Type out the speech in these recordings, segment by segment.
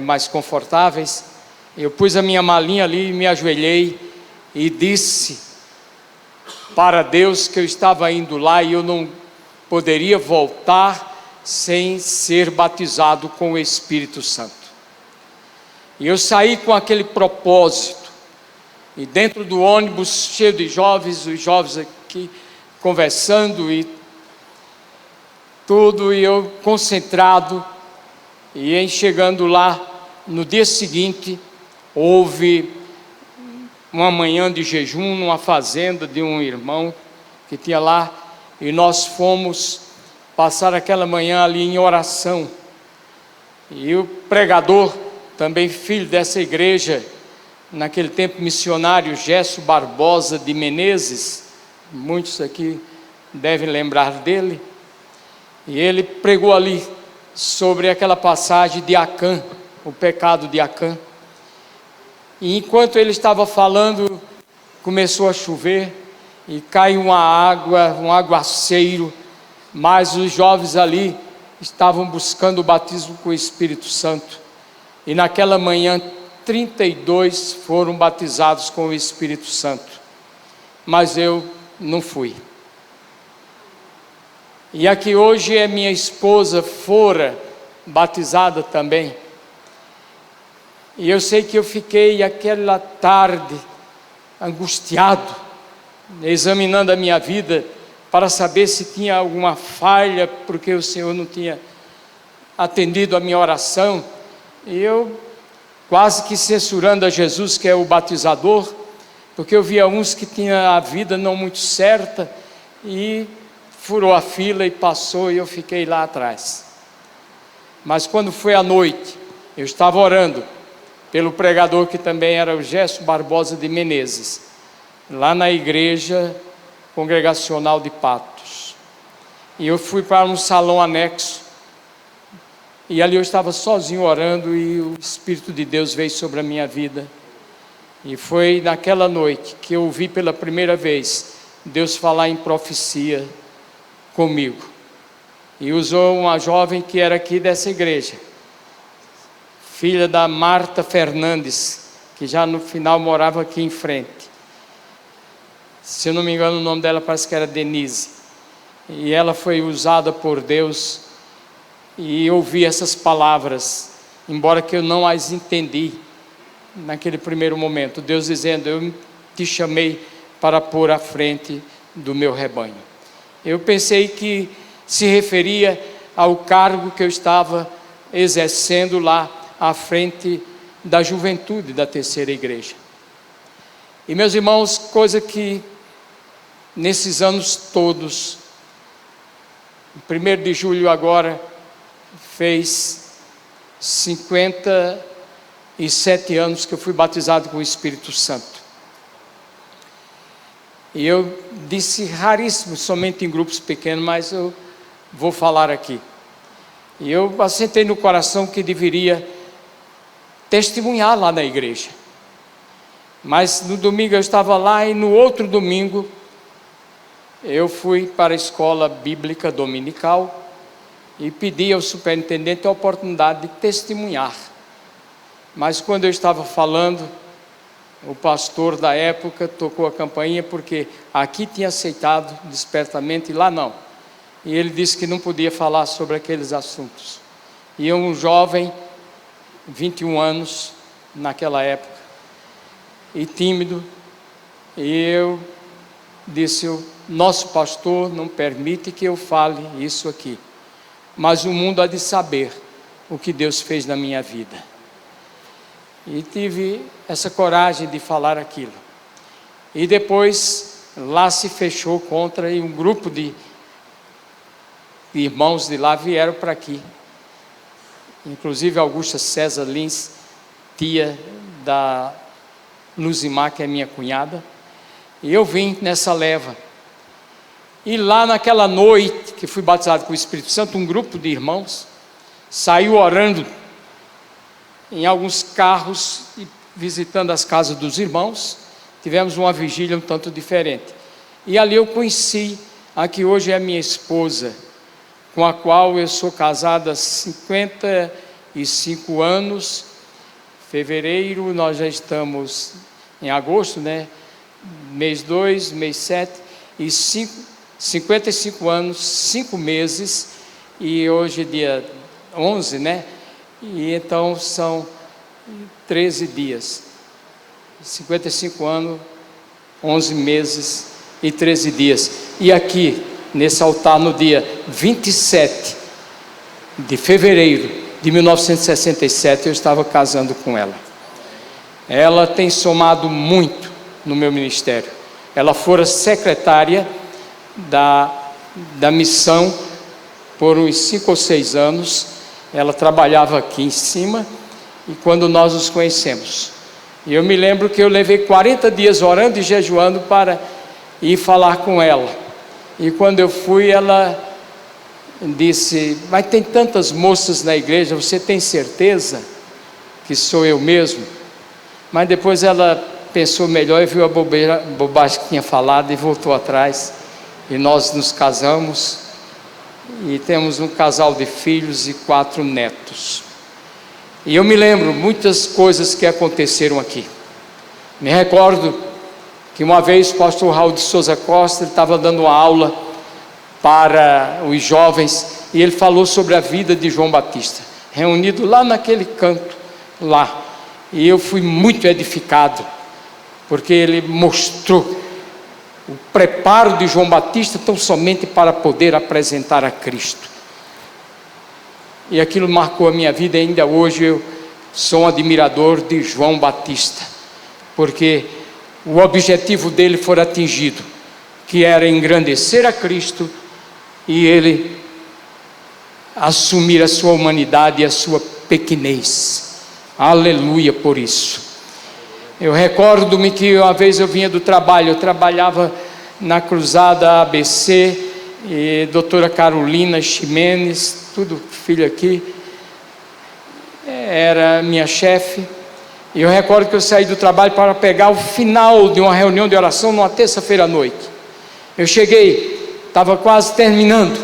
mais confortáveis. Eu pus a minha malinha ali, me ajoelhei e disse para Deus que eu estava indo lá e eu não poderia voltar sem ser batizado com o Espírito Santo. E eu saí com aquele propósito, e dentro do ônibus cheio de jovens, os jovens aqui conversando e tudo, e eu concentrado, e em chegando lá, no dia seguinte, houve uma manhã de jejum numa fazenda de um irmão que tinha lá, e nós fomos passar aquela manhã ali em oração. E o pregador, também filho dessa igreja, naquele tempo missionário, Gesso Barbosa de Menezes, muitos aqui devem lembrar dele, e ele pregou ali sobre aquela passagem de Acã, o pecado de Acã. E enquanto ele estava falando, começou a chover e caiu uma água, um aguaceiro, mas os jovens ali estavam buscando o batismo com o Espírito Santo. E naquela manhã, 32 foram batizados com o Espírito Santo, mas eu não fui. E aqui hoje é minha esposa fora batizada também. E eu sei que eu fiquei aquela tarde angustiado, examinando a minha vida para saber se tinha alguma falha, porque o Senhor não tinha atendido a minha oração. E eu quase que censurando a Jesus, que é o batizador, porque eu via uns que tinham a vida não muito certa e furou a fila e passou, e eu fiquei lá atrás. Mas quando foi à noite, eu estava orando pelo pregador que também era o Gesso Barbosa de Menezes, lá na igreja congregacional de Patos. E eu fui para um salão anexo, e ali eu estava sozinho orando, e o Espírito de Deus veio sobre a minha vida. E foi naquela noite que eu ouvi pela primeira vez Deus falar em profecia comigo. E usou uma jovem que era aqui dessa igreja, filha da Marta Fernandes, que já no final morava aqui em frente. Se eu não me engano, o nome dela parece que era Denise. E ela foi usada por Deus, e ouvi essas palavras, embora que eu não as entendi naquele primeiro momento. Deus dizendo: eu te chamei para pôr à frente do meu rebanho. Eu pensei que se referia ao cargo que eu estava exercendo lá à frente da juventude da terceira igreja. E meus irmãos, coisa que nesses anos todos, 1º de julho agora, fez 57 anos que eu fui batizado com o Espírito Santo. E eu disse raríssimo, somente em grupos pequenos, mas eu vou falar aqui. E eu assentei no coração que deveria testemunhar lá na igreja. Mas no domingo eu estava lá, e no outro domingo eu fui para a escola bíblica dominical e pedi ao superintendente a oportunidade de testemunhar. Mas quando eu estava falando, o pastor da época tocou a campainha, porque aqui tinha aceitado despertamento e lá não. E ele disse que não podia falar sobre aqueles assuntos. E um jovem, 21 anos naquela época, e tímido, e eu disse: o nosso pastor não permite que eu fale isso aqui, mas o mundo há de saber o que Deus fez na minha vida. E tive essa coragem de falar aquilo. E depois lá se fechou contra, e um grupo de irmãos de lá vieram para aqui, inclusive Augusta César Lins, tia da Luzimar, que é minha cunhada, e eu vim nessa leva. E lá naquela noite que fui batizado com o Espírito Santo, um grupo de irmãos saiu orando em alguns carros e visitando as casas dos irmãos. Tivemos uma vigília um tanto diferente, e ali eu conheci a que hoje é minha esposa, com a qual eu sou casado há 57 55 anos. Fevereiro, nós já estamos em agosto, né? Mês 2, mês 7, e 55 anos, 5 meses, e hoje dia 11, né? E então são 13 dias. 55 anos, 11 meses e 13 dias. E aqui, nesse altar, no dia 27 de fevereiro de 1967, eu estava casando com ela. Ela tem somado muito no meu ministério. Ela fora secretária da missão por uns 5 ou 6 anos. Ela trabalhava aqui em cima, e quando nós nos conhecemos, e eu me lembro que eu levei 40 dias orando e jejuando para ir falar com ela. E quando eu fui, ela disse: mas tem tantas moças na igreja, você tem certeza que sou eu mesmo? Mas depois ela pensou melhor e viu a bobagem que tinha falado e voltou atrás. E nós nos casamos e temos um casal de filhos e 4 netos. E eu me lembro muitas coisas que aconteceram aqui. Me recordo que uma vez o pastor Raul de Souza Costa estava dando uma aula para os jovens, e ele falou sobre a vida de João Batista, reunido lá naquele canto lá, e eu fui muito edificado, porque ele mostrou o preparo de João Batista tão somente para poder apresentar a Cristo, e aquilo marcou a minha vida. Ainda hoje eu sou um admirador de João Batista, porque o objetivo dele foi atingido, que era engrandecer a Cristo, e ele assumir a sua humanidade e a sua pequenez. Aleluia por isso. Eu recordo-me que uma vez eu vinha do trabalho, eu trabalhava na Cruzada ABC, e doutora Carolina Ximenes, tudo filho aqui, era minha chefe. E eu recordo que eu saí do trabalho para pegar o final de uma reunião de oração numa terça-feira à noite. Eu cheguei, estava quase terminando,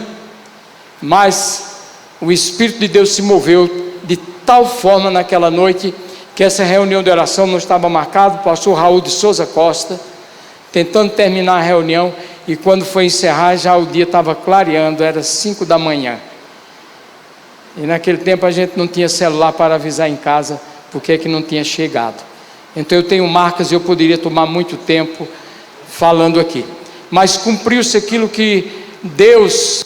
mas o Espírito de Deus se moveu de tal forma naquela noite, que essa reunião de oração não estava marcada. O pastor Raul de Souza Costa, tentando terminar a reunião, e quando foi encerrar, já o dia estava clareando, era 5 da manhã, e naquele tempo a gente não tinha celular para avisar em casa porque é que não tinha chegado. Então eu tenho marcas, e eu poderia tomar muito tempo falando aqui, mas cumpriu-se aquilo que Deus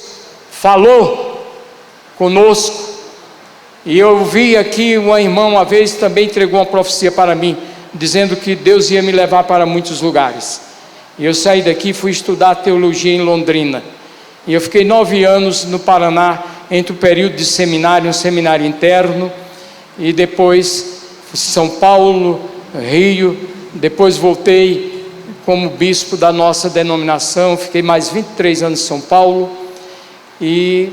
falou conosco. E eu vi aqui uma irmã uma vez também entregou uma profecia para mim, dizendo que Deus ia me levar para muitos lugares. E eu saí daqui e fui estudar teologia em Londrina, e eu fiquei 9 anos no Paraná, entre o período de seminário, um seminário interno, e depois São Paulo, Rio, depois voltei como bispo da nossa denominação, fiquei mais 23 anos em São Paulo, e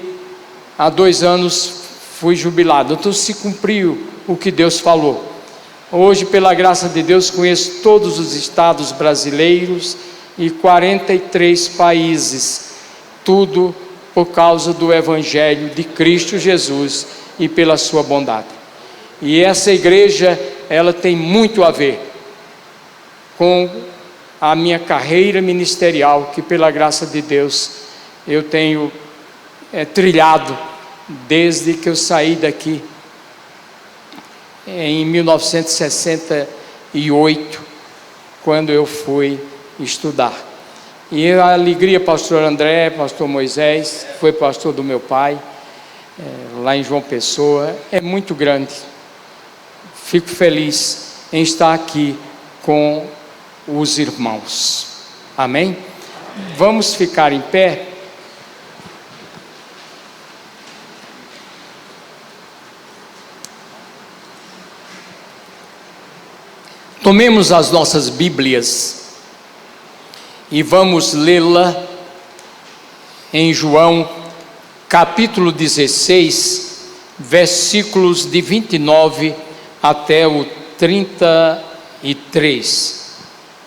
há 2 anos fui jubilado. Então se cumpriu o que Deus falou. Hoje, pela graça de Deus, conheço todos os estados brasileiros e 43 países, tudo por causa do Evangelho de Cristo Jesus e pela sua bondade. E essa igreja, ela tem muito a ver com a minha carreira ministerial, que pela graça de Deus eu tenho trilhado desde que eu saí daqui em 1968, quando eu fui estudar. E a alegria, pastor André, pastor Moisés, que foi pastor do meu pai, lá em João Pessoa, é muito grande. Fico feliz em estar aqui com os irmãos. Amém? Vamos ficar em pé. Tomemos as nossas Bíblias e vamos lê-la em João capítulo 16, versículos de 29 até o 33.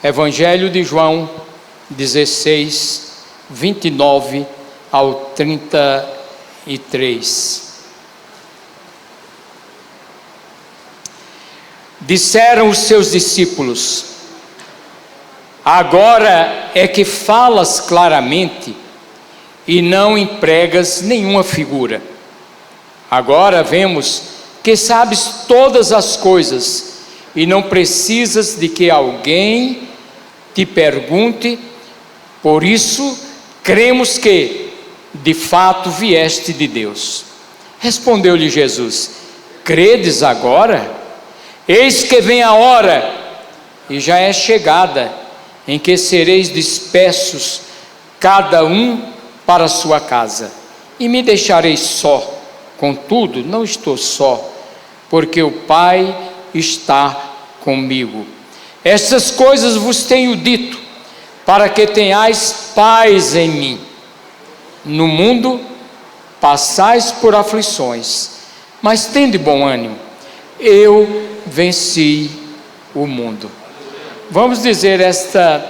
Evangelho de João 16, 29 ao 33. Disseram os seus discípulos: agora é que falas claramente e não empregas nenhuma figura. Agora vemos que sabes todas as coisas e não precisas de que alguém te pergunte. Por isso, cremos que, de fato, vieste de Deus. Respondeu-lhe Jesus: credes agora? Eis que vem a hora, e já é chegada, em que sereis dispersos, cada um para a sua casa, e me deixareis só. Contudo, não estou só, porque o Pai está comigo. Estas coisas vos tenho dito, para que tenhais paz em mim. No mundo passais por aflições, mas tende bom ânimo, eu venci o mundo. Vamos dizer esta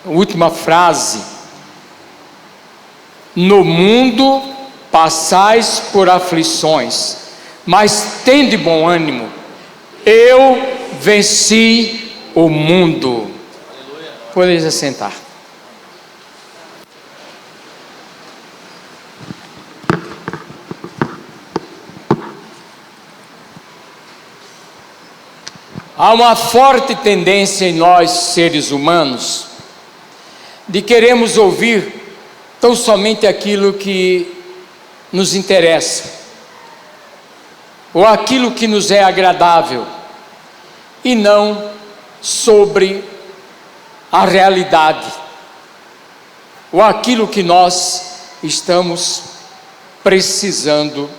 última frase: no mundo passais por aflições, mas tende bom ânimo, eu venci o mundo. Podeis assentar. Há uma forte tendência em nós, seres humanos, de queremos ouvir tão somente aquilo que nos interessa, ou aquilo que nos é agradável, e não sobre a realidade, ou aquilo que nós estamos precisando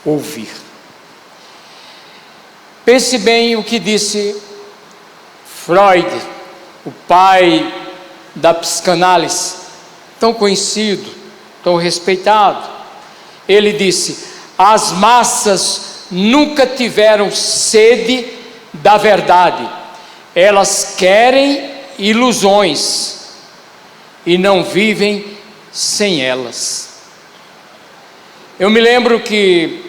ouvir. Pense bem o que disse Freud, o pai da psicanálise, tão conhecido, tão respeitado. Ele disse: as massas nunca tiveram sede da verdade, elas querem ilusões e não vivem sem elas. Eu me lembro que,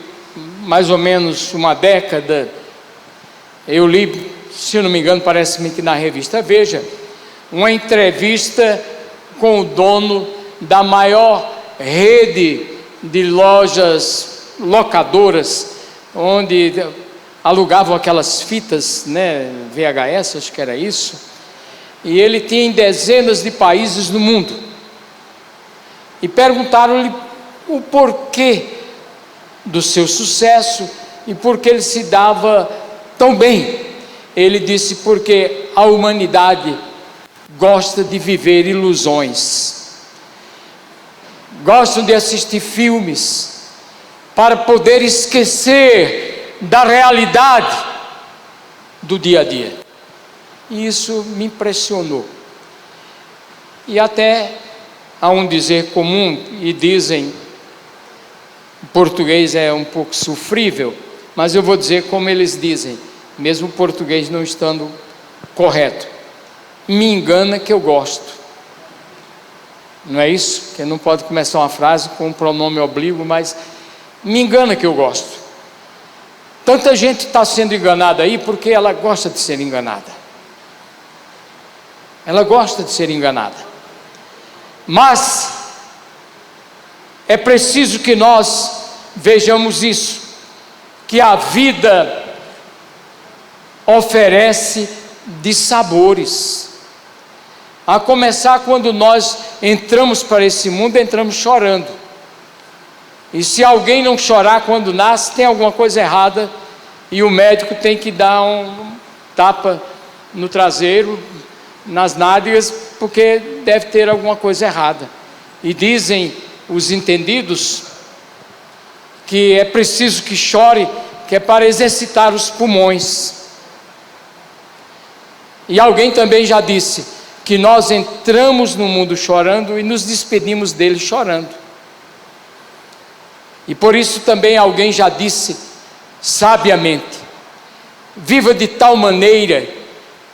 mais ou menos uma década, eu li, se não me engano, parece-me que na revista Veja, uma entrevista com o dono da maior rede de lojas locadoras, onde alugavam aquelas fitas, né, VHS, acho que era isso, e ele tinha em dezenas de países no mundo. E perguntaram-lhe o porquê do seu sucesso e por que ele se dava tão bem. Ele disse: porque a humanidade gosta de viver ilusões, gostam de assistir filmes para poder esquecer da realidade do dia a dia. E isso me impressionou. E até há um dizer comum, e dizem, o português é um pouco sofrível, mas eu vou dizer como eles dizem, mesmo o português não estando correto: me engana que eu gosto. Não é isso? Que não pode começar uma frase com um pronome oblíquo, mas me engana que eu gosto. Tanta gente está sendo enganada aí porque ela gosta de ser enganada. Ela gosta de ser enganada. Mas é preciso que nós vejamos isso, que a vida oferece de sabores, a começar quando nós entramos para esse mundo, entramos chorando, e se alguém não chorar quando nasce, tem alguma coisa errada, e o médico tem que dar um tapa no traseiro, nas nádegas, porque deve ter alguma coisa errada. E dizem os entendidos que é preciso que chore, que é para exercitar os pulmões. E alguém também já disse que nós entramos no mundo chorando e nos despedimos dele chorando. E por isso também alguém já disse sabiamente: viva de tal maneira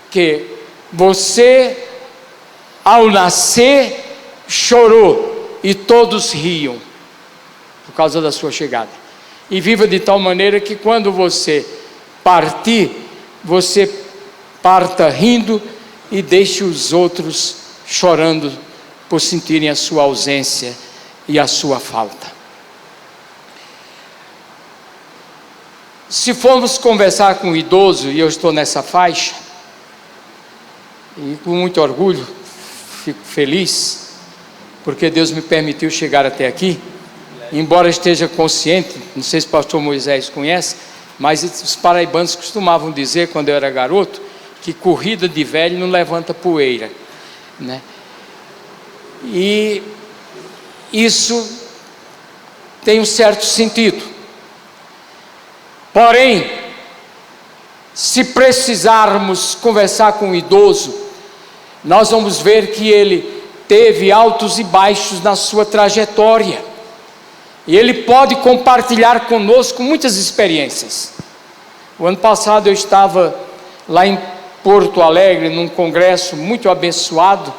que você, ao nascer, chorou e todos riam por causa da sua chegada. E viva de tal maneira que quando você partir, você parta rindo e deixe os outros chorando por sentirem a sua ausência e a sua falta. Se formos conversar com um idoso, e eu estou nessa faixa, e com muito orgulho, fico feliz, porque Deus me permitiu chegar até aqui, embora esteja consciente, não sei se o pastor Moisés conhece, mas os paraibanos costumavam dizer, quando eu era garoto, que corrida de velho não levanta poeira, né? E isso tem um certo sentido. Porém, se precisarmos conversar com um idoso, nós vamos ver que ele teve altos e baixos na sua trajetória, e ele pode compartilhar conosco muitas experiências. O ano passado eu estava lá em Porto Alegre, num congresso muito abençoado,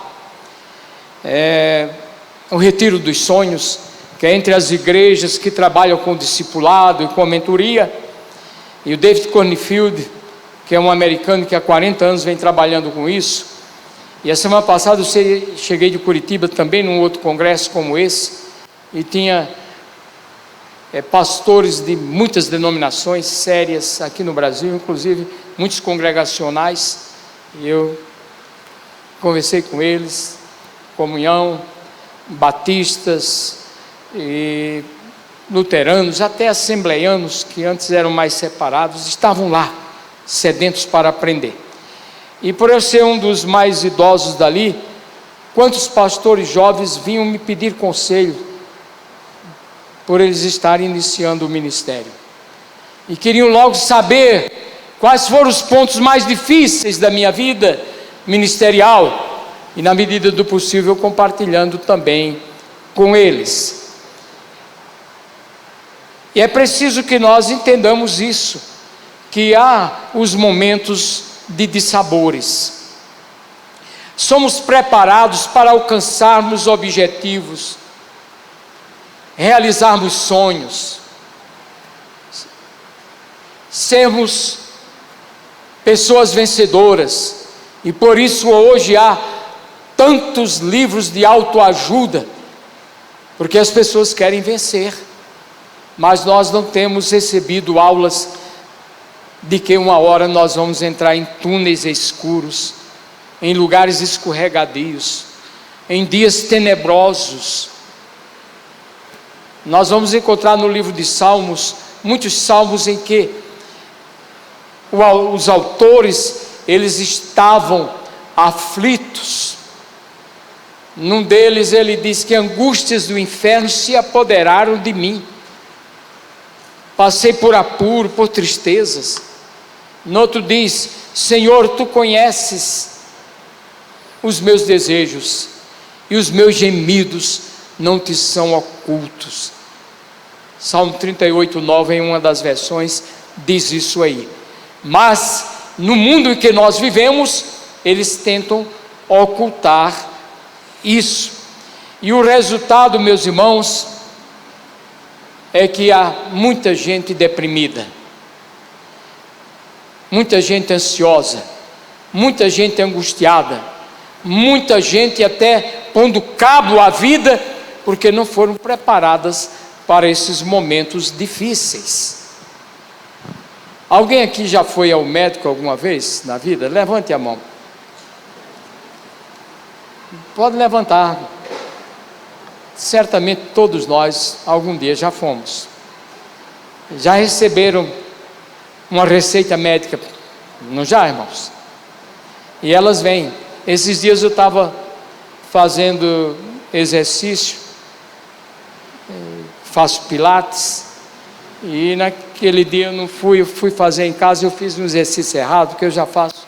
o Retiro dos Sonhos, que é entre as igrejas que trabalham com discipulado e com a mentoria, e o David Cornfield, que é um americano que há 40 anos vem trabalhando com isso. E a semana passada eu cheguei de Curitiba também num outro congresso como esse, e tinha pastores de muitas denominações sérias aqui no Brasil, inclusive muitos congregacionais, e eu conversei com eles, comunhão, batistas e luteranos, até assembleianos que antes eram mais separados, estavam lá, sedentos para aprender. E por eu ser um dos mais idosos dali, quantos pastores jovens vinham me pedir conselho, por eles estarem iniciando o ministério, e queriam logo saber quais foram os pontos mais difíceis da minha vida ministerial, e na medida do possível compartilhando também com eles. E é preciso que nós entendamos isso, que há os momentos de dissabores. Somos preparados para alcançarmos objetivos, realizarmos sonhos, sermos pessoas vencedoras, e por isso hoje há tantos livros de autoajuda, porque as pessoas querem vencer, mas nós não temos recebido aulas de que uma hora nós vamos entrar em túneis escuros, em lugares escorregadios, em dias tenebrosos. Nós vamos encontrar no livro de Salmos, muitos salmos em que os autores, eles estavam aflitos. Num deles ele diz que angústias do inferno se apoderaram de mim. Passei por apuro, por tristezas. No outro diz: Senhor, tu conheces os meus desejos, e os meus gemidos não te são ocultos. Salmo 38:9, em uma das versões, diz isso aí. Mas no mundo em que nós vivemos, eles tentam ocultar isso, e o resultado, meus irmãos, é que há muita gente deprimida, muita gente ansiosa, muita gente angustiada, muita gente até pondo cabo à vida, porque não foram preparadas para esses momentos difíceis. Alguém aqui já foi ao médico alguma vez na vida? Levante a mão. Pode levantar. Certamente todos nós algum dia já fomos. Já receberam uma receita médica, não já, irmãos? E elas vêm. Esses dias eu estava fazendo exercício, faço pilates, e naquele dia eu não fui, eu fui fazer em casa, eu fiz um exercício errado, que eu já faço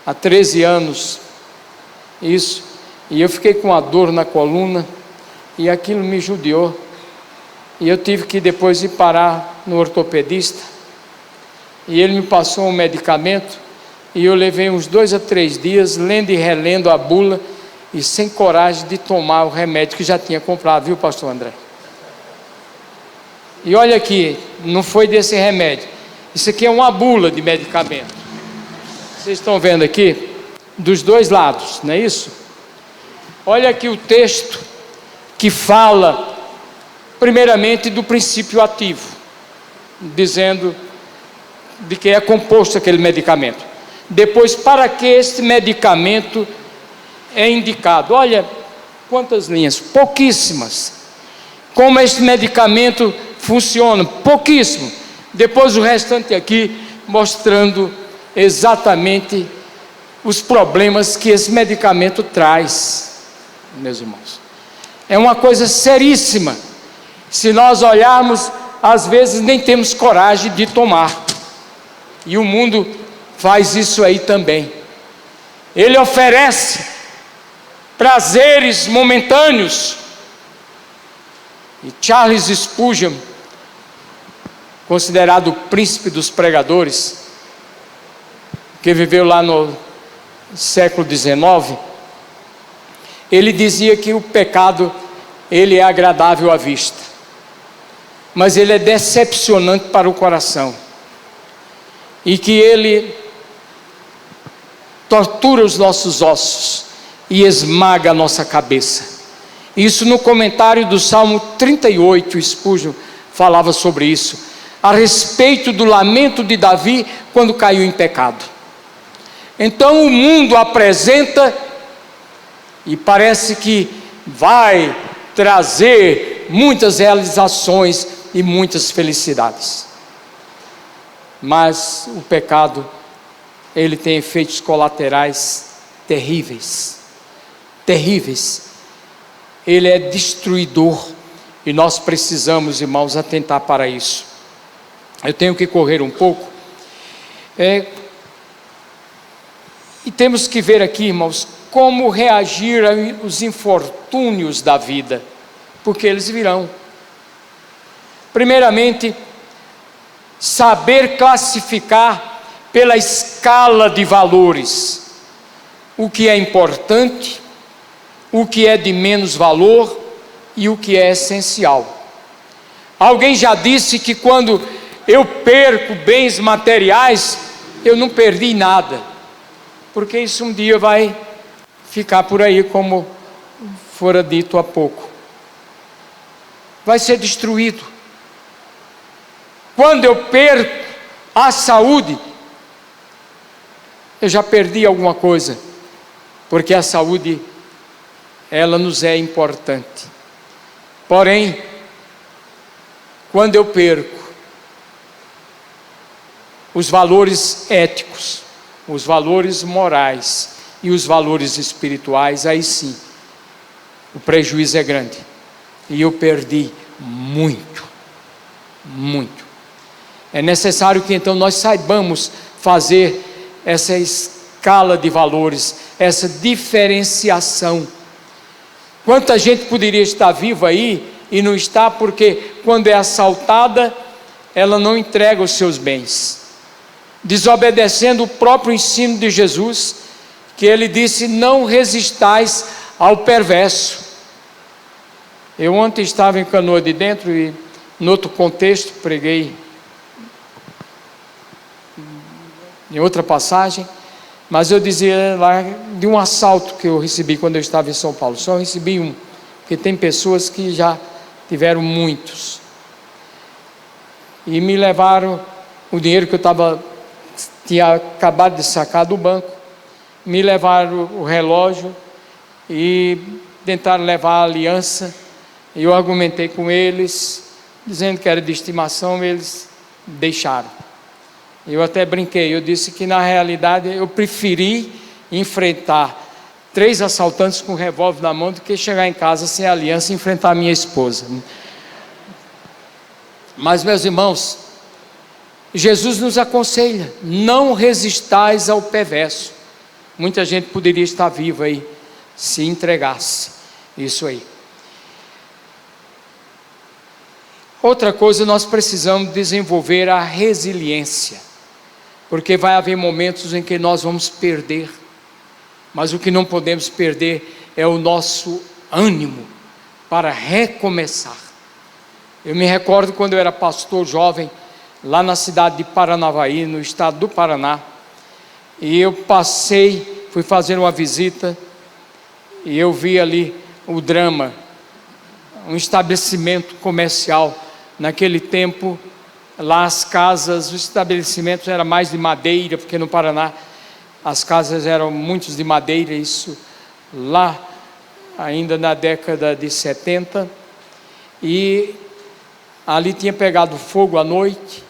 há 13 anos, isso, e eu fiquei com uma dor na coluna, e aquilo me judiou, e eu tive que depois ir parar no ortopedista, e ele me passou um medicamento, e eu levei uns 2 a 3 dias, lendo e relendo a bula, e sem coragem de tomar o remédio que já tinha comprado, viu, pastor André? E olha aqui, não foi desse remédio, Isso aqui é uma bula de medicamento. Vocês estão vendo aqui, dos dois lados, não é isso? Olha aqui o texto que fala, primeiramente, do princípio ativo, dizendo de que é composto aquele medicamento. Depois, para que este medicamento é indicado. Olha quantas linhas, pouquíssimas. Como este medicamento funciona, pouquíssimo. Depois o restante aqui, mostrando exatamente os problemas que esse medicamento traz, meus irmãos. É uma coisa seríssima. Se nós olharmos, às vezes nem temos coragem de tomar. E o mundo faz isso aí também. Ele oferece prazeres momentâneos. E Charles Spurgeon, considerado o príncipe dos pregadores, que viveu lá no século XIX, ele dizia que o pecado, ele é agradável à vista, mas ele é decepcionante para o coração, e que ele tortura os nossos ossos e esmaga a nossa cabeça. Isso no comentário do Salmo 38, Spurgeon falava sobre isso, a respeito do lamento de Davi quando caiu em pecado. Então o mundo apresenta e parece que vai trazer muitas realizações e muitas felicidades. Mas o pecado, ele tem efeitos colaterais terríveis, terríveis. Ele é destruidor e nós precisamos, irmãos, atentar para isso. Eu tenho que correr um pouco. E temos que ver aqui, irmãos, como reagir aos infortúnios da vida, porque eles virão. Primeiramente, saber classificar pela escala de valores o que é importante, o que é de menos valor e o que é essencial. Alguém já disse que quando eu perco bens materiais, eu não perdi nada, porque isso um dia vai ficar por aí, como fora dito há pouco. Vai ser destruído. Quando eu perco a saúde, eu já perdi alguma coisa, porque a saúde, ela nos é importante. Porém, quando eu perco os valores éticos, os valores morais e os valores espirituais, aí sim, o prejuízo é grande. E eu perdi muito, muito. É necessário que então nós saibamos fazer essa escala de valores, essa diferenciação. Quanta gente poderia estar viva aí e não está, porque quando é assaltada, ela não entrega os seus bens, desobedecendo o próprio ensino de Jesus, que ele disse: não resistais ao perverso. Eu ontem estava em Canoa de Dentro e, em outro contexto, preguei em outra passagem, mas eu dizia lá de um assalto que eu recebi quando eu estava em São Paulo. Só recebi um, porque tem pessoas que já tiveram muitos, e me levaram o dinheiro que eu tinha acabado de sacar do banco, me levaram o relógio e tentaram levar a aliança. Eu argumentei com eles, dizendo que era de estimação, eles deixaram. Eu até brinquei, eu disse que na realidade eu preferi enfrentar 3 assaltantes com revólver na mão do que chegar em casa sem aliança e enfrentar a minha esposa. Mas, meus irmãos, Jesus nos aconselha: não resistais ao perverso. Muita gente poderia estar viva aí se entregasse. Isso aí. Outra coisa, nós precisamos desenvolver a resiliência, porque vai haver momentos em que nós vamos perder, mas o que não podemos perder é o nosso ânimo para recomeçar. Eu me recordo quando eu era pastor jovem, lá na cidade de Paranavaí, no estado do Paraná. E eu fui fazer uma visita, e eu vi ali o drama, um estabelecimento comercial. Naquele tempo, lá as casas, os estabelecimentos eram mais de madeira, porque no Paraná as casas eram muitas de madeira, isso lá ainda na década de 70, e ali tinha pegado fogo à noite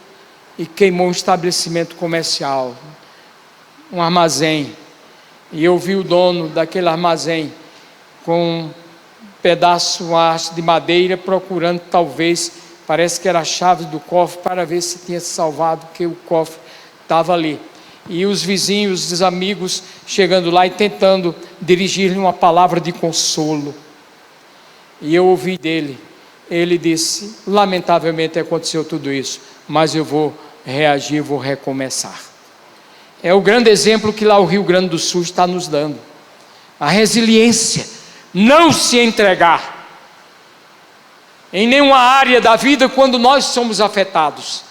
e queimou um estabelecimento comercial, um armazém, e eu vi o dono daquele armazém com um pedaço de madeira procurando, talvez, parece que era a chave do cofre, para ver se tinha salvado, porque o cofre estava ali. E os vizinhos, os amigos, chegando lá e tentando dirigir-lhe uma palavra de consolo. E eu ouvi dele, ele disse: lamentavelmente aconteceu tudo isso, mas eu vou reagir, vou recomeçar. É o grande exemplo que lá o Rio Grande do Sul está nos dando. A resiliência, não se entregar em nenhuma área da vida quando nós somos afetados.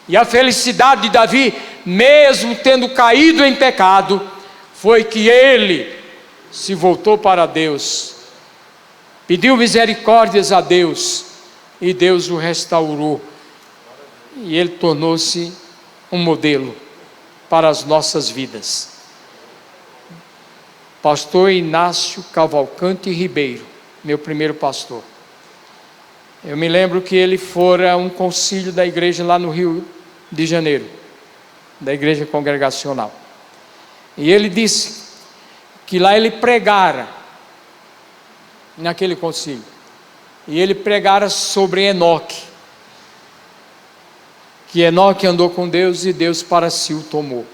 E a felicidade de Davi, mesmo tendo caído em pecado, foi que ele se voltou para Deus, pediu misericórdias a Deus, e Deus o restaurou, e ele tornou-se um modelo para as nossas vidas. Pastor Inácio Cavalcante Ribeiro, meu primeiro pastor. Eu me lembro que ele fora a um concílio da igreja lá no Rio de Janeiro, da igreja congregacional. E ele disse que lá ele pregara, naquele concílio, e ele pregara sobre Enoque, que Enoque andou com Deus e Deus para si o tomou.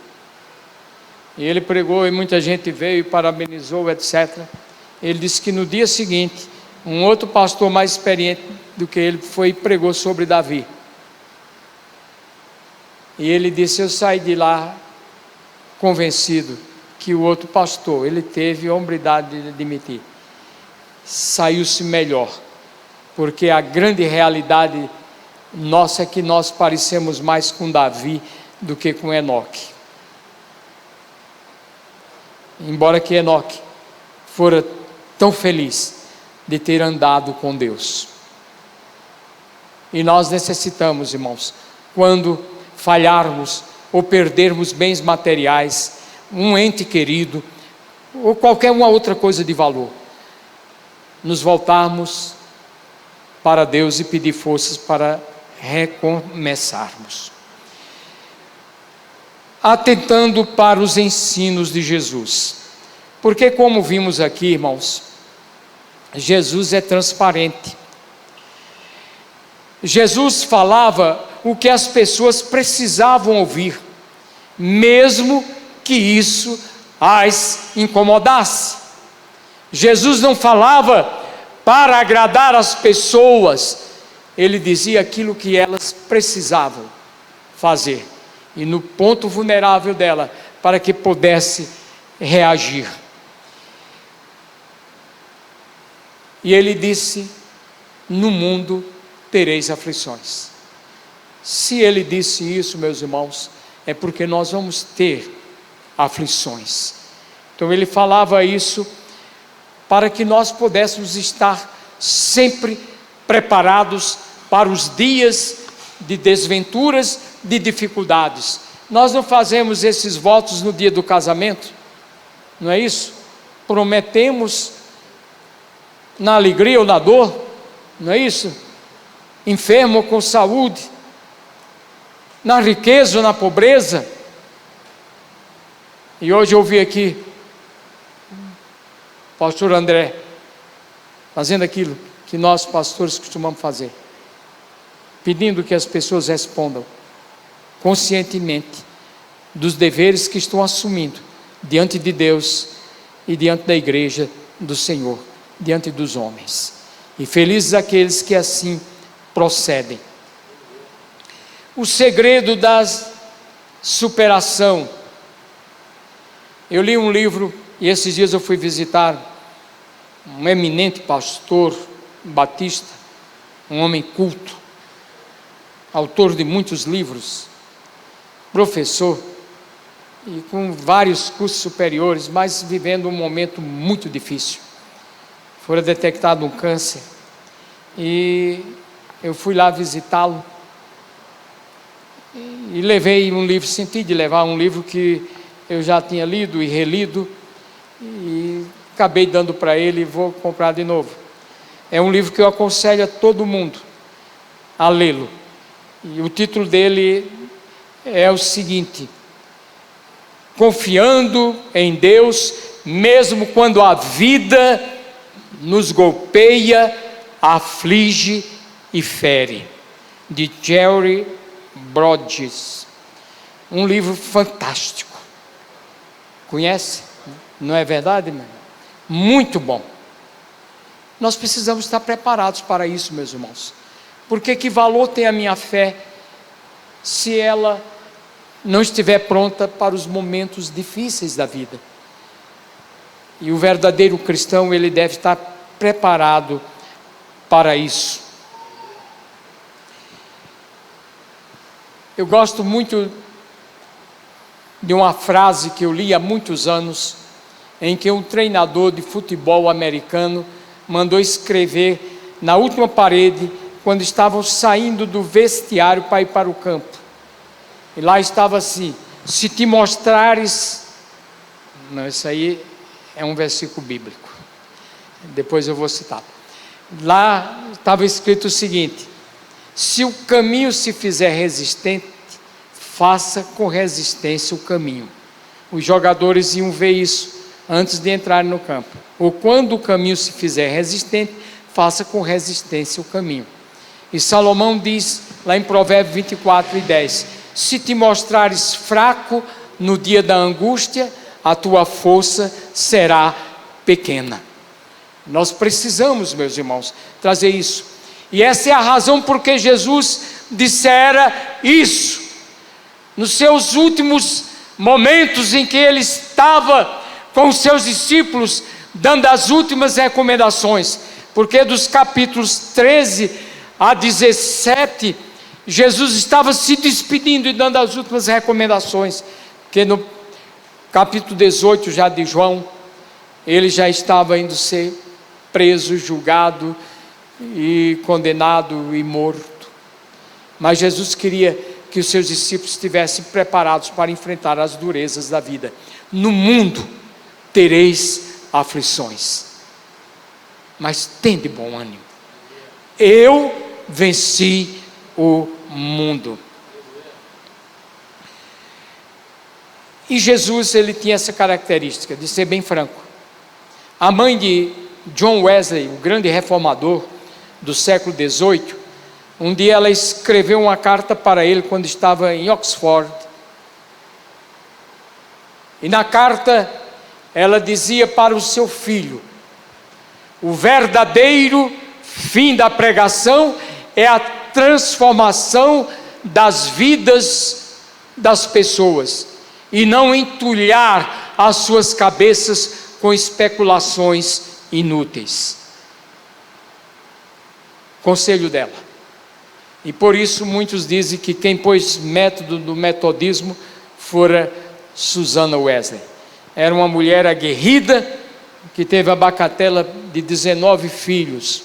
E ele pregou e muita gente veio e parabenizou, etc. Ele disse que no dia seguinte, um outro pastor mais experiente do que ele foi e pregou sobre Davi. E ele disse: eu saí de lá convencido que o outro pastor, ele teve a hombridade de admitir, saiu-se melhor, porque a grande realidade nossa é que nós parecemos mais com Davi do que com Enoque. Embora que Enoque fora tão feliz de ter andado com Deus. E nós necessitamos, irmãos, quando falharmos ou perdermos bens materiais, um ente querido, ou qualquer uma outra coisa de valor, nos voltarmos para Deus e pedir forças para recomeçarmos. Atentando para os ensinos de Jesus, porque como vimos aqui, irmãos, Jesus é transparente. Jesus falava o que as pessoas precisavam ouvir, mesmo que isso as incomodasse. Jesus não falava para agradar as pessoas, ele dizia aquilo que elas precisavam fazer, e no ponto vulnerável dela, para que pudesse reagir. E ele disse: no mundo tereis aflições. Se ele disse isso, meus irmãos, é porque nós vamos ter aflições. Então ele falava isso para que nós pudéssemos estar sempre preparados para os dias de desventuras, de dificuldades. Nós não fazemos esses votos no dia do casamento, não é isso? Prometemos na alegria ou na dor, não é isso? Enfermo ou com saúde, na riqueza ou na pobreza. E hoje eu ouvi aqui o pastor André fazendo aquilo que nós pastores costumamos fazer, pedindo que as pessoas respondam conscientemente dos deveres que estão assumindo diante de Deus e diante da igreja do Senhor, diante dos homens. E felizes aqueles que assim procedem. O segredo da superação. Eu li um livro, e esses dias eu fui visitar um eminente pastor batista, um homem culto, autor de muitos livros, professor, e com vários cursos superiores, mas vivendo um momento muito difícil. Foi detectado um câncer, e eu fui lá visitá-lo, e levei um livro, senti de levar um livro que eu já tinha lido e relido, e acabei dando para ele e vou comprar de novo. É um livro que eu aconselho a todo mundo a lê-lo, e o título dele é o seguinte: Confiando em Deus, mesmo quando a vida nos golpeia, aflige e fere, de Jerry Bridges. Um livro fantástico. Conhece? Não é verdade, meu irmão? Muito bom. Nós precisamos estar preparados para isso, meus irmãos. Porque que valor tem a minha fé se ela não estiver pronta para os momentos difíceis da vida? E o verdadeiro cristão, ele deve estar preparado para isso. Eu gosto muito de uma frase que eu li há muitos anos, em que um treinador de futebol americano mandou escrever na última parede, quando estavam saindo do vestiário para ir para o campo. E lá estava assim: se te mostrares... Não, isso aí é um versículo bíblico, depois eu vou citar. Lá estava escrito o seguinte: se o caminho se fizer resistente, faça com resistência o caminho. Os jogadores iam ver isso antes de entrar no campo. Ou quando o caminho se fizer resistente, faça com resistência o caminho. E Salomão diz lá em Provérbios 24:10: se te mostrares fraco no dia da angústia, a tua força será pequena. Nós precisamos, meus irmãos, trazer isso. E essa é a razão porque Jesus dissera isso nos seus últimos momentos, em que ele estava com os seus discípulos, dando as últimas recomendações. Porque dos capítulos 13 a 17, Jesus estava se despedindo e dando as últimas recomendações. Porque no capítulo 18 já de João, ele já estava indo ser preso, julgado e condenado e morto. Mas Jesus queria que os seus discípulos estivessem preparados para enfrentar as durezas da vida. No mundo tereis aflições, mas tende bom ânimo. Eu venci o mundo. E Jesus, ele tinha essa característica de ser bem franco. A mãe de John Wesley, o grande reformador do século XVIII, um dia ela escreveu uma carta para ele quando estava em Oxford. E na carta ela dizia para o seu filho: o verdadeiro fim da pregação é a transformação das vidas das pessoas, e não entulhar as suas cabeças com especulações inúteis. Conselho dela. E por isso muitos dizem que quem pôs método do metodismo fora Susana Wesley. Era uma mulher aguerrida, que teve a bacatela de 19 filhos,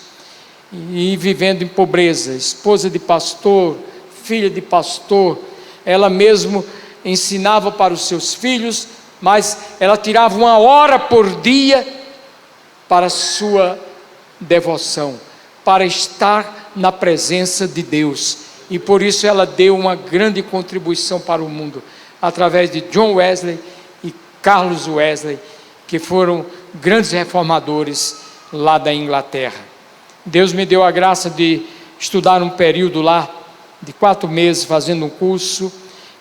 e vivendo em pobreza, esposa de pastor, filha de pastor. Ela mesmo ensinava para os seus filhos, mas ela tirava 1 hora por dia para a sua devoção, para estar na presença de Deus. E por isso ela deu uma grande contribuição para o mundo, através de John Wesley e Carlos Wesley, que foram grandes reformadores lá da Inglaterra. Deus me deu a graça de estudar um período lá, de 4 meses, fazendo um curso,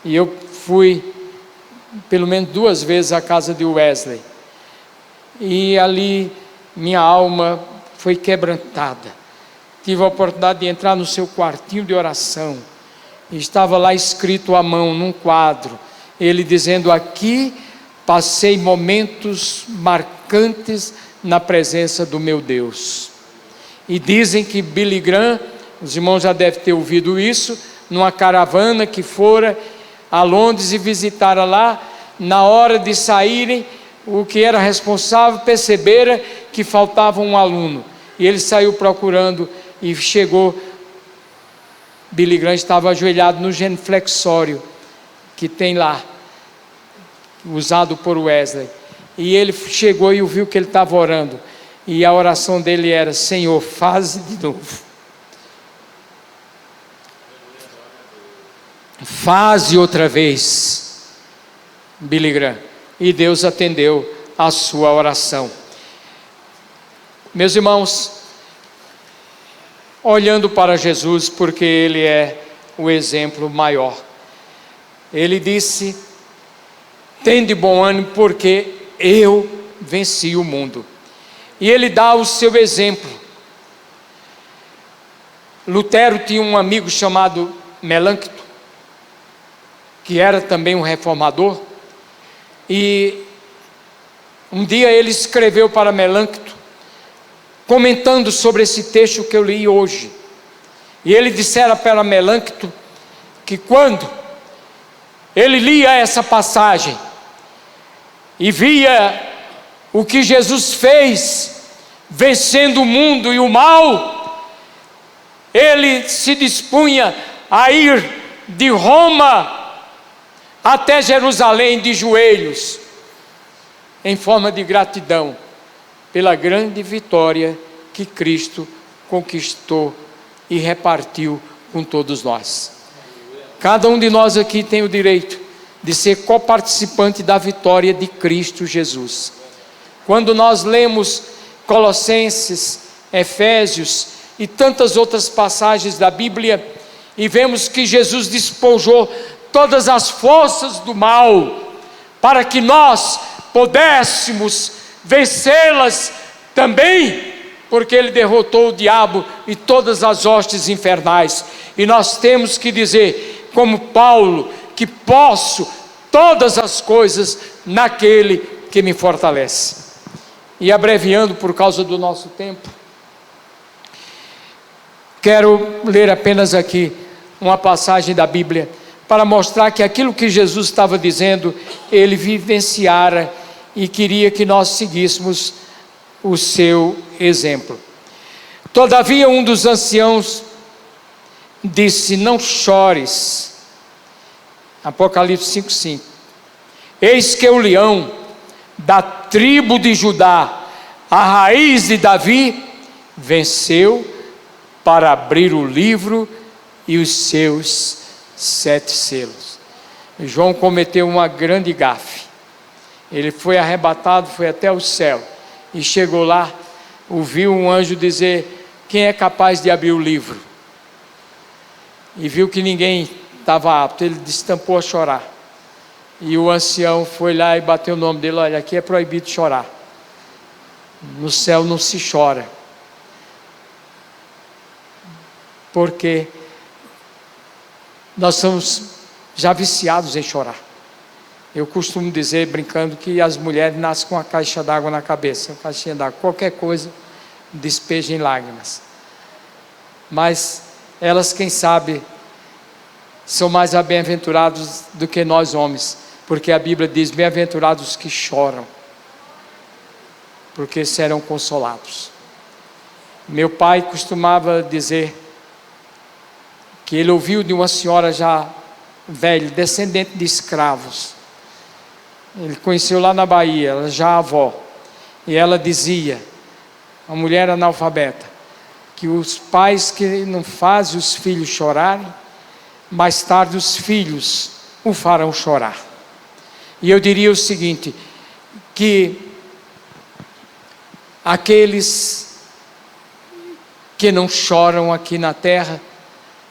e eu fui pelo menos 2 vezes à casa de Wesley, e ali minha alma foi quebrantada. Tive a oportunidade de entrar no seu quartinho de oração, e estava lá escrito à mão, num quadro, ele dizendo: aqui passei momentos marcantes na presença do meu Deus. E dizem que Billy Graham, os irmãos já devem ter ouvido isso, numa caravana que fora a Londres e visitaram lá. Na hora de saírem, o que era responsável percebera que faltava um aluno, e ele saiu procurando e chegou. Billy Graham estava ajoelhado no genuflexório que tem lá, usado por Wesley, e ele chegou e viu que ele estava orando, e a oração dele era: Senhor, faze de novo, faze outra vez, Billy Graham. E Deus atendeu a sua oração. Meus irmãos, olhando para Jesus, porque Ele é o exemplo maior, Ele disse: tende bom ânimo, porque eu venci o mundo. E Ele dá o seu exemplo. Lutero tinha um amigo chamado Melancto, que era também um reformador, e um dia ele escreveu para Melancto, comentando sobre esse texto que eu li hoje, e ele dissera para Melancto que quando ele lia essa passagem e via o que Jesus fez, vencendo o mundo e o mal, ele se dispunha a ir de Roma até Jerusalém de joelhos, em forma de gratidão pela grande vitória que Cristo conquistou e repartiu com todos nós. Cada um de nós aqui tem o direito de ser coparticipante da vitória de Cristo Jesus. Quando nós lemos Colossenses, Efésios e tantas outras passagens da Bíblia, e vemos que Jesus despojou todas as forças do mal, para que nós pudéssemos vencê-las também, porque Ele derrotou o diabo e todas as hostes infernais. E nós temos que dizer, como Paulo, que posso todas as coisas naquele que me fortalece. E abreviando por causa do nosso tempo, quero ler apenas aqui uma passagem da Bíblia, para mostrar que aquilo que Jesus estava dizendo, Ele vivenciara e queria que nós seguíssemos o seu exemplo. Todavia um dos anciãos disse: não chores. Apocalipse 5:5. Eis que o leão da tribo de Judá, a raiz de Davi, venceu para abrir o livro e os seus 7 selos. João cometeu uma grande gafe. Ele foi arrebatado, foi até o céu, e chegou lá, ouviu um anjo dizer: quem é capaz de abrir o livro? E viu que ninguém estava apto. Ele destampou a chorar, e o ancião foi lá e bateu o nome dele: olha, aqui é proibido chorar, no céu não se chora, porque nós somos já viciados em chorar. Eu costumo dizer, brincando, que as mulheres nascem com uma caixa d'água na cabeça, uma caixinha d'água, qualquer coisa despeja em lágrimas. Mas elas, quem sabe, são mais bem-aventurados do que nós homens, porque a Bíblia diz: bem-aventurados os que choram, porque serão consolados. Meu pai costumava dizer que ele ouviu de uma senhora já velha, descendente de escravos. Ele conheceu lá na Bahia, ela já avó, e ela dizia, uma mulher analfabeta, que os pais que não fazem os filhos chorarem, mais tarde os filhos o farão chorar. E eu diria o seguinte, que aqueles que não choram aqui na terra,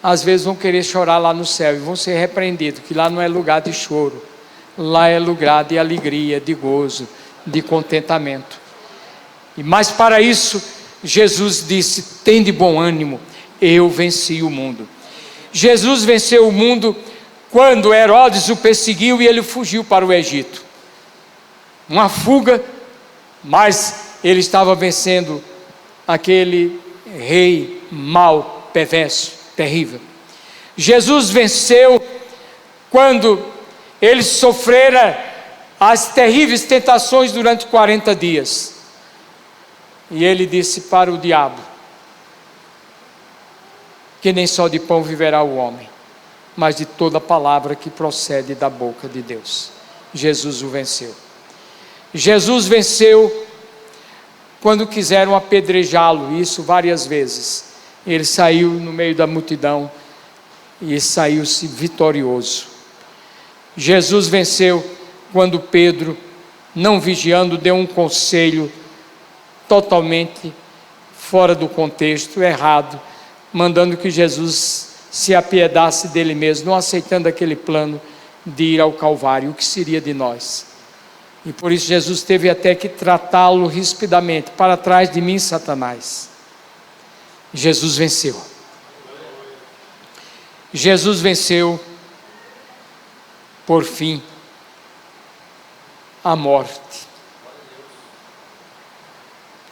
às vezes vão querer chorar lá no céu, e vão ser repreendidos, que lá não é lugar de choro, lá é lugar de alegria, de gozo, de contentamento. Mas para isso, Jesus disse: tende bom ânimo, eu venci o mundo. Jesus venceu o mundo quando Herodes o perseguiu e ele fugiu para o Egito. Uma fuga, mas ele estava vencendo aquele rei mau, perverso, terrível. Jesus venceu quando ele sofrera as terríveis tentações durante 40 dias. E ele disse para o diabo que nem só de pão viverá o homem, mas de toda palavra que procede da boca de Deus. Jesus o venceu. Jesus venceu quando quiseram apedrejá-lo, isso várias vezes. Ele saiu no meio da multidão e saiu-se vitorioso. Jesus venceu quando Pedro, não vigiando, deu um conselho totalmente fora do contexto, errado, mandando que Jesus se apiedasse dele mesmo, não aceitando aquele plano de ir ao Calvário. O que seria de nós? E por isso Jesus teve até que tratá-lo rispidamente: para trás de mim, Satanás. Jesus venceu. Jesus venceu, por fim, a morte.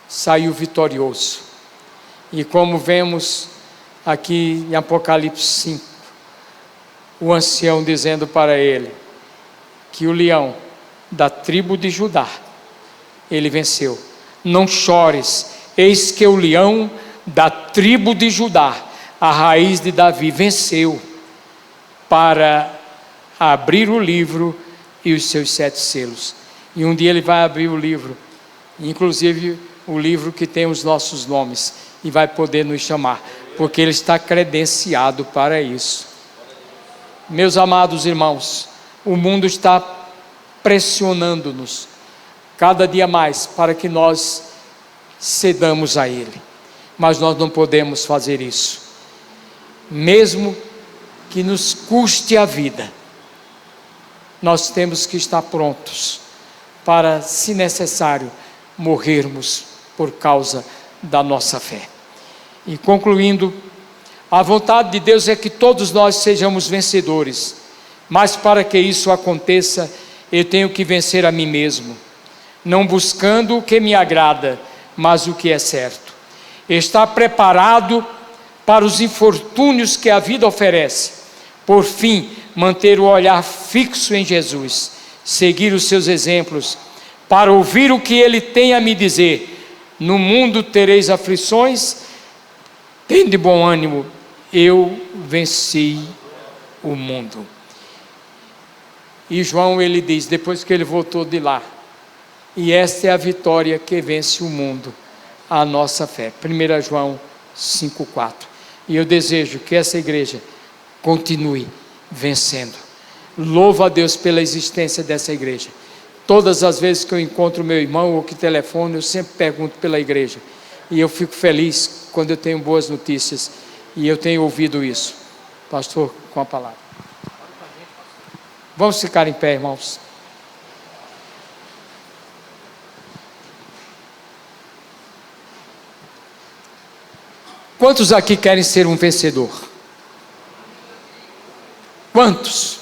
Saiu vitorioso. E como vemos aqui em Apocalipse 5, o ancião dizendo para ele que o leão da tribo de Judá, ele venceu. Não chores, eis que o leão da tribo de Judá, a raiz de Davi, venceu para abrir o livro e os seus 7 selos. E um dia ele vai abrir o livro, inclusive o livro que tem os nossos nomes, e vai poder nos chamar, porque ele está credenciado para isso. Meus amados irmãos, o mundo está pressionando-nos cada dia mais para que nós cedamos a ele, mas nós não podemos fazer isso, mesmo que nos custe a vida. Nós temos que estar prontos para, se necessário, morrermos por causa da nossa fé. E concluindo, a vontade de Deus é que todos nós sejamos vencedores, mas para que isso aconteça, eu tenho que vencer a mim mesmo, não buscando o que me agrada, mas o que é certo. Estar preparado para os infortúnios que a vida oferece. Por fim, manter o olhar fixo em Jesus, seguir os seus exemplos, para ouvir o que ele tem a me dizer. No mundo tereis aflições, tende bom ânimo, eu venci o mundo. E João, ele diz, depois que ele voltou de lá, e esta é a vitória que vence o mundo, a nossa fé. 1 João 5,4. E eu desejo que essa igreja continue vencendo. Louvo a Deus pela existência dessa igreja. Todas as vezes que eu encontro meu irmão ou que telefono, eu sempre pergunto pela igreja. E eu fico feliz quando eu tenho boas notícias. E eu tenho ouvido isso. Pastor, com a palavra. Vamos ficar em pé, irmãos. Quantos aqui querem ser um vencedor? Quantos?